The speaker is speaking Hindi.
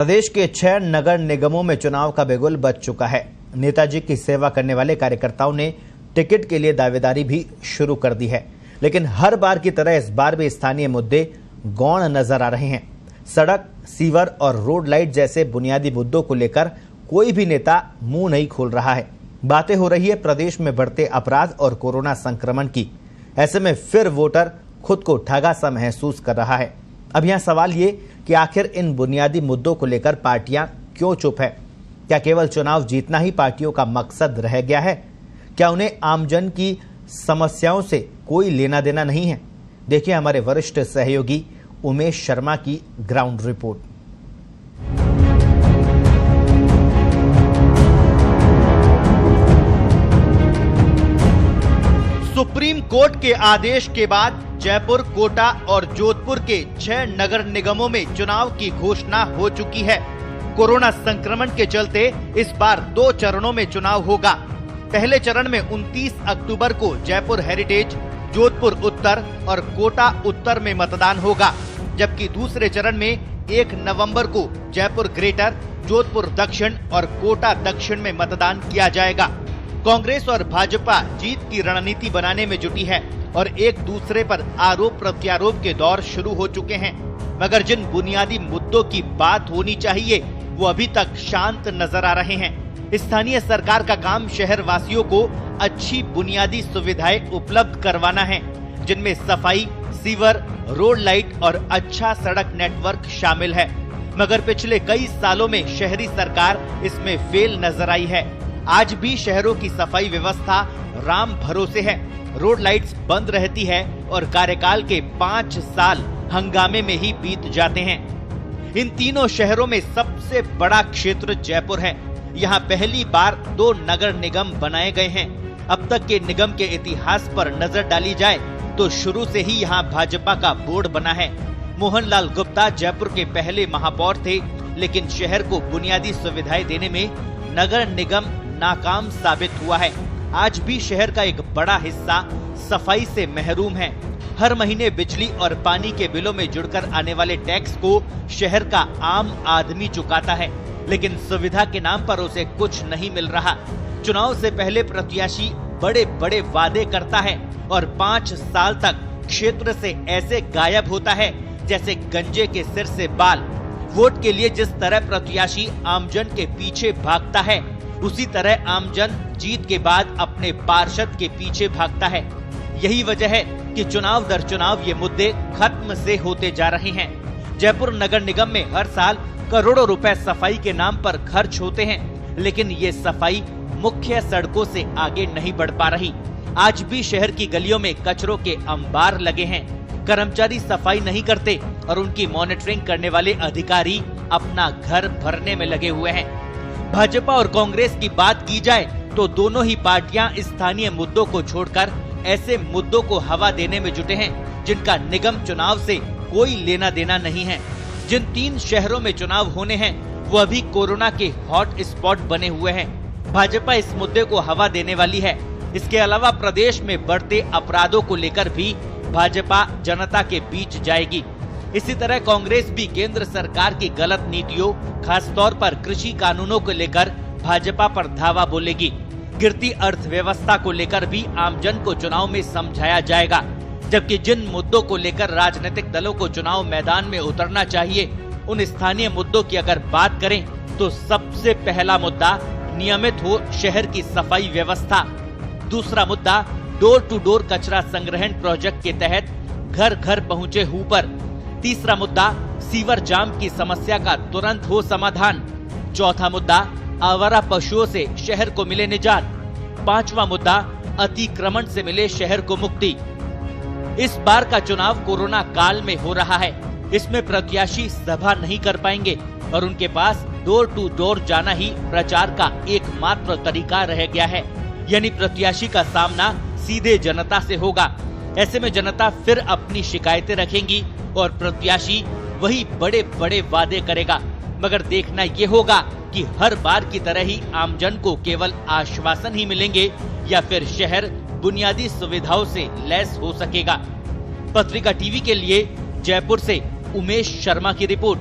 प्रदेश के 6 नगर निगमों में चुनाव का बिगुल बज चुका है। नेताजी की सेवा करने वाले कार्यकर्ताओं ने टिकट के लिए दावेदारी भी शुरू कर दी है, लेकिन हर बार की तरह इस बार भी स्थानीय मुद्दे गौण नजर आ रहे हैं। सड़क, सीवर और रोड लाइट जैसे बुनियादी मुद्दों को लेकर कोई भी नेता मुंह नहीं खोल रहा है। बातें हो रही है प्रदेश में बढ़ते अपराध और कोरोना संक्रमण की। ऐसे में फिर वोटर खुद को ठगा सा महसूस कर रहा है। अब यहाँ सवाल ये कि आखिर इन बुनियादी मुद्दों को लेकर पार्टियां क्यों चुप है? क्या केवल चुनाव जीतना ही पार्टियों का मकसद रह गया है? क्या उन्हें आमजन की समस्याओं से कोई लेना देना नहीं है? देखिए हमारे वरिष्ठ सहयोगी उमेश शर्मा की ग्राउंड रिपोर्ट। सुप्रीम कोर्ट के आदेश के बाद जयपुर, कोटा और जोधपुर के 6 नगर निगमों में चुनाव की घोषणा हो चुकी है। कोरोना संक्रमण के चलते इस बार 2 चरणों में चुनाव होगा। पहले चरण में 29 अक्टूबर को जयपुर हेरिटेज, जोधपुर उत्तर और कोटा उत्तर में मतदान होगा, जबकि दूसरे चरण में 1 नवंबर को जयपुर ग्रेटर, जोधपुर दक्षिण और कोटा दक्षिण में मतदान किया जाएगा। कांग्रेस और भाजपा जीत की रणनीति बनाने में जुटी है और एक दूसरे पर आरोप प्रत्यारोप के दौर शुरू हो चुके हैं, मगर जिन बुनियादी मुद्दों की बात होनी चाहिए वो अभी तक शांत नजर आ रहे हैं। स्थानीय सरकार का काम शहर वासियों को अच्छी बुनियादी सुविधाएं उपलब्ध करवाना है, जिनमें सफाई, सीवर, रोड लाइट और अच्छा सड़क नेटवर्क शामिल है। मगर पिछले कई सालों में शहरी सरकार इसमें फेल नजर आई है। आज भी शहरों की सफाई व्यवस्था राम भरोसे है। रोड लाइट्स बंद रहती है और कार्यकाल के 5 साल हंगामे में ही बीत जाते हैं। इन तीनों शहरों में सबसे बड़ा क्षेत्र जयपुर है। यहाँ पहली बार 2 नगर निगम बनाए गए हैं। अब तक के निगम के इतिहास पर नजर डाली जाए तो शुरू से ही यहाँ भाजपा का बोर्ड बना है। मोहनलाल गुप्ता जयपुर के पहले महापौर थे, लेकिन शहर को बुनियादी सुविधाएं देने में नगर निगम नाकाम साबित हुआ है। आज भी शहर का एक बड़ा हिस्सा सफाई से महरूम है। हर महीने बिजली और पानी के बिलों में जुड़कर आने वाले टैक्स को शहर का आम आदमी चुकाता है, लेकिन सुविधा के नाम पर उसे कुछ नहीं मिल रहा। चुनाव से पहले प्रत्याशी बड़े बड़े वादे करता है और 5 साल तक क्षेत्र से ऐसे गायब होता है जैसे गंजे के सिर से बाल। वोट के लिए जिस तरह प्रत्याशी आमजन के पीछे भागता है, उसी तरह आमजन जीत के बाद अपने पार्षद के पीछे भागता है। यही वजह है कि चुनाव दर चुनाव ये मुद्दे खत्म से होते जा रहे हैं। जयपुर नगर निगम में हर साल करोड़ों रुपए सफाई के नाम पर खर्च होते हैं, लेकिन ये सफाई मुख्य सड़कों से आगे नहीं बढ़ पा रही। आज भी शहर की गलियों में कचरों के अंबार लगे हैं। कर्मचारी सफाई नहीं करते और उनकी मॉनिटरिंग करने वाले अधिकारी अपना घर भरने में लगे हुए हैं। भाजपा और कांग्रेस की बात की जाए तो दोनों ही पार्टियां स्थानीय मुद्दों को छोड़कर ऐसे मुद्दों को हवा देने में जुटे हैं जिनका निगम चुनाव से कोई लेना देना नहीं है। जिन 3 शहरों में चुनाव होने हैं वो अभी कोरोना के हॉट स्पॉट बने हुए हैं। भाजपा इस मुद्दे को हवा देने वाली है। इसके अलावा प्रदेश में बढ़ते अपराधों को लेकर भी भाजपा जनता के बीच जाएगी। इसी तरह कांग्रेस भी केंद्र सरकार की गलत नीतियों, खासतौर पर कृषि कानूनों को लेकर भाजपा पर धावा बोलेगी। गिरती अर्थव्यवस्था को लेकर भी आमजन को चुनाव में समझाया जाएगा, जबकि जिन मुद्दों को लेकर राजनीतिक दलों को चुनाव मैदान में उतरना चाहिए, उन स्थानीय मुद्दों की अगर बात करें तो सबसे पहला मुद्दा नियमित हो शहर की सफाई व्यवस्था। दूसरा मुद्दा डोर टू डोर कचरा संग्रहण प्रोजेक्ट के तहत घर घर पहुँचे हूपर। तीसरा मुद्दा सीवर जाम की समस्या का तुरंत हो समाधान। चौथा मुद्दा आवारा पशुओं से शहर को मिले निजात। 5वां मुद्दा अतिक्रमण से मिले शहर को मुक्ति। इस बार का चुनाव कोरोना काल में हो रहा है। इसमें प्रत्याशी सभा नहीं कर पाएंगे और उनके पास डोर टू डोर जाना ही प्रचार का एकमात्र तरीका रह गया है। यानी प्रत्याशी का सामना सीधे जनता से होगा। ऐसे में जनता फिर अपनी शिकायतें रखेंगी और प्रत्याशी वही बड़े बड़े वादे करेगा, मगर देखना ये होगा कि हर बार की तरह ही आमजन को केवल आश्वासन ही मिलेंगे या फिर शहर बुनियादी सुविधाओं से लैस हो सकेगा। पत्रिका टीवी के लिए जयपुर से उमेश शर्मा की रिपोर्ट।